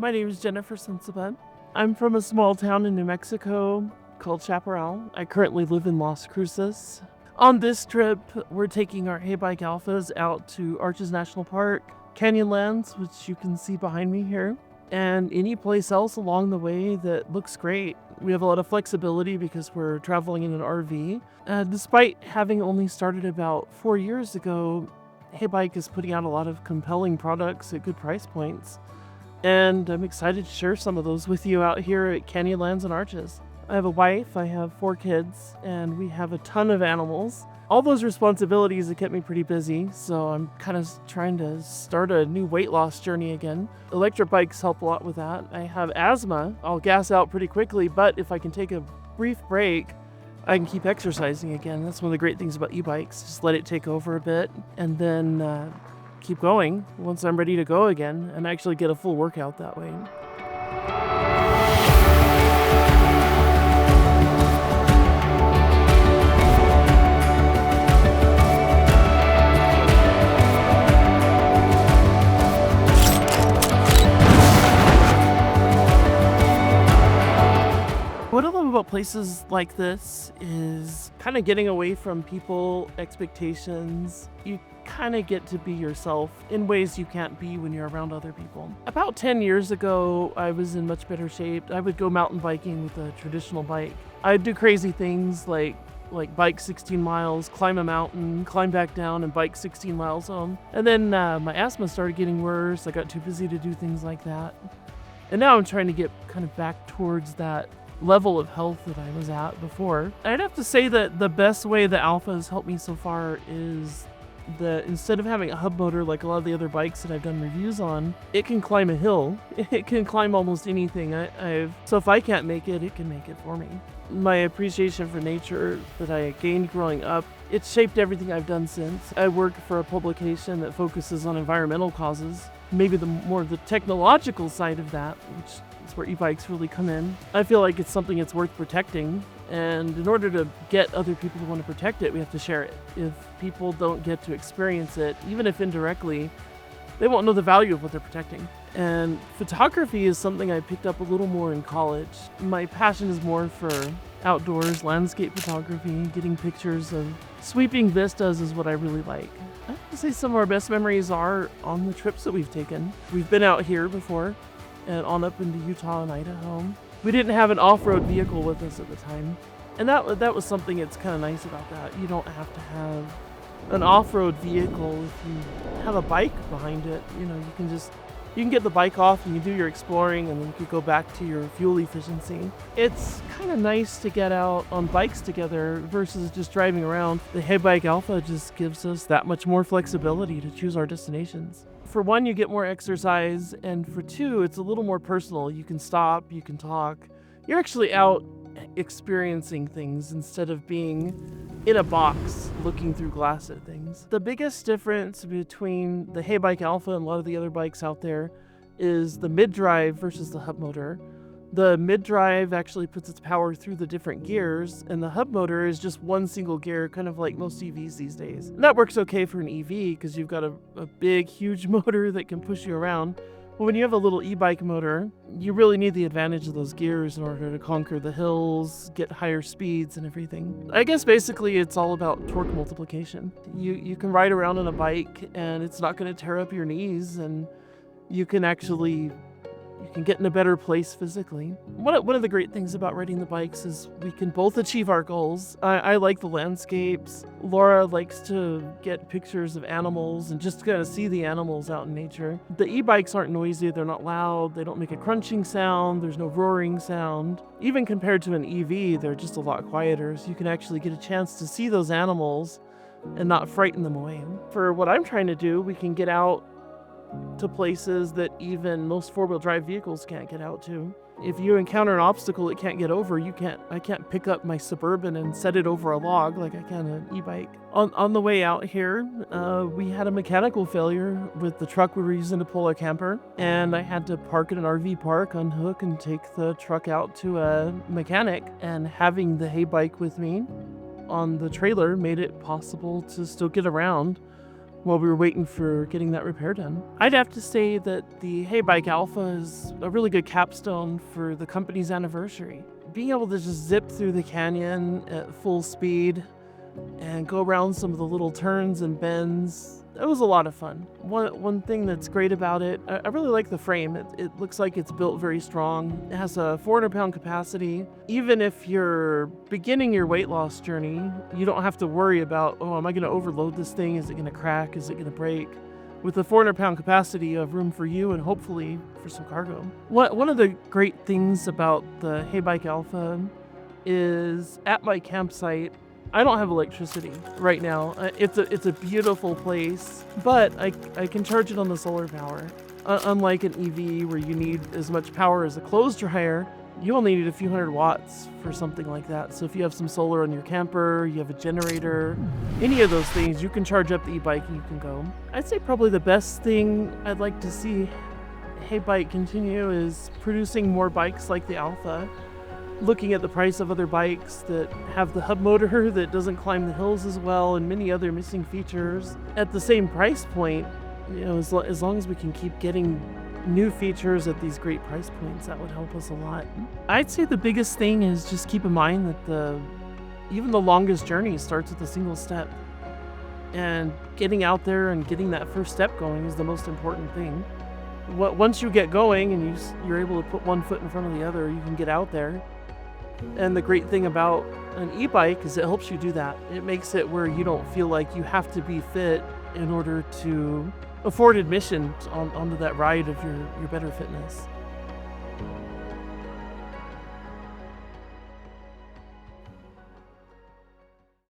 My name is Jennifer Sensiba. I'm from a small town in New Mexico called Chaparral. I currently live in Las Cruces. On this trip, we're taking our Heybike ALPHAs out to Arches National Park, Canyonlands, which you can see behind me here, and any place else along the way that looks great. We have a lot of flexibility because we're traveling in an RV. Despite having only started about 4 years ago, Heybike is putting out a lot of compelling products at good price points. And I'm excited to share some of those with you out here at Canyonlands and Arches. I have a wife, I have 4 kids, and we have a ton of animals. All those responsibilities have kept me pretty busy, so I'm kind of trying to start a new weight loss journey again. Electric bikes help a lot with that. I have asthma. I'll gas out pretty quickly, but if I can take a brief break, I can keep exercising again. That's one of the great things about e-bikes. Just let it take over a bit, and then keep going once I'm ready to go again and actually get a full workout that way. What I love about places like this is kind of getting away from people, expectations. You kind of get to be yourself in ways you can't be when you're around other people. About 10 years ago, I was in much better shape. I would go mountain biking with a traditional bike. I'd do crazy things like bike 16 miles, climb a mountain, climb back down, and bike 16 miles home. And then my asthma started getting worse. I got too busy to do things like that. And now I'm trying to get kind of back towards that level of health that I was at before. I'd have to say that the best way the Alpha has helped me so far is that instead of having a hub motor like a lot of the other bikes that I've done reviews on, it can climb a hill. It can climb almost anything. So if I can't make it, it can make it for me. My appreciation for nature that I gained growing up, it's shaped everything I've done since. I work for a publication that focuses on environmental causes, maybe the technological side of that, which is where e-bikes really come in. I feel like it's something that's worth protecting, and in order to get other people to want to protect it, we have to share it. If people don't get to experience it, even if indirectly, they won't know the value of what they're protecting. And photography is something I picked up a little more in college. My passion is more for outdoors, landscape photography, getting pictures of sweeping vistas is what I really like. I have to say some of our best memories are on the trips that we've taken. We've been out here before and on up into Utah and Idaho. We didn't have an off-road vehicle with us at the time. And that was something that's kind of nice about that. You don't have to have an off-road vehicle if you have a bike behind it. You know, you can get the bike off and you do your exploring, and then you could go back to your fuel efficiency. It's kind of nice to get out on bikes together versus just driving around. The Heybike ALPHA just gives us that much more flexibility to choose our destinations. For one, you get more exercise, and for two, it's a little more personal. You can stop, you can talk. You're actually out experiencing things instead of being in a box looking through glass at things. The biggest difference between the Heybike ALPHA and a lot of the other bikes out there is the mid-drive versus the hub motor. The mid-drive actually puts its power through the different gears, and the hub motor is just one single gear, kind of like most EVs these days. And that works okay for an EV because you've got a big, huge motor that can push you around. But when you have a little e-bike motor, you really need the advantage of those gears in order to conquer the hills, get higher speeds and everything. I guess basically it's all about torque multiplication. You can ride around on a bike and it's not going to tear up your knees, and you can get in a better place physically. One of the great things about riding the bikes is we can both achieve our goals. I like the landscapes. Laura likes to get pictures of animals and just kind of see the animals out in nature. The e-bikes aren't noisy, they're not loud, they don't make a crunching sound, there's no roaring sound. Even compared to an EV, they're just a lot quieter, so you can actually get a chance to see those animals and not frighten them away. For what I'm trying to do, we can get out to places that even most four-wheel drive vehicles can't get out to. If you encounter an obstacle it can't get over, I can't pick up my Suburban and set it over a log like I can an e-bike. On the way out here, we had a mechanical failure with the truck we were using to pull our camper, and I had to park at an RV park, unhook, and take the truck out to a mechanic. And having the Heybike with me on the trailer made it possible to still get around while we were waiting for getting that repair done. I'd have to say that the Heybike ALPHA is a really good capstone for the company's anniversary. Being able to just zip through the canyon at full speed and go around some of the little turns and bends, it was a lot of fun. One thing that's great about it, I really like the frame. It looks like it's built very strong. It has a 400-pound capacity. Even if you're beginning your weight loss journey, you don't have to worry about, oh, am I going to overload this thing? Is it going to crack? Is it going to break? With the 400-pound capacity, you have room for you and hopefully for some cargo. One of the great things about the Heybike ALPHA is at my campsite, I don't have electricity right now. It's a beautiful place, but I can charge it on the solar power. Unlike an EV where you need as much power as a clothes dryer, you only need a few hundred watts for something like that. So if you have some solar on your camper, you have a generator, any of those things, you can charge up the e-bike and you can go. I'd say probably the best thing I'd like to see Heybike continue is producing more bikes like the Alpha. Looking at the price of other bikes that have the hub motor that doesn't climb the hills as well and many other missing features at the same price point, as long as we can keep getting new features at these great price points, that would help us a lot. I'd say the biggest thing is just keep in mind that even the longest journey starts with a single step. And getting out there and getting that first step going is the most important thing. Once you get going and you're able to put one foot in front of the other, you can get out there. And the great thing about an e-bike is it helps you do that. It makes it where you don't feel like you have to be fit in order to afford admission onto that ride of your better fitness.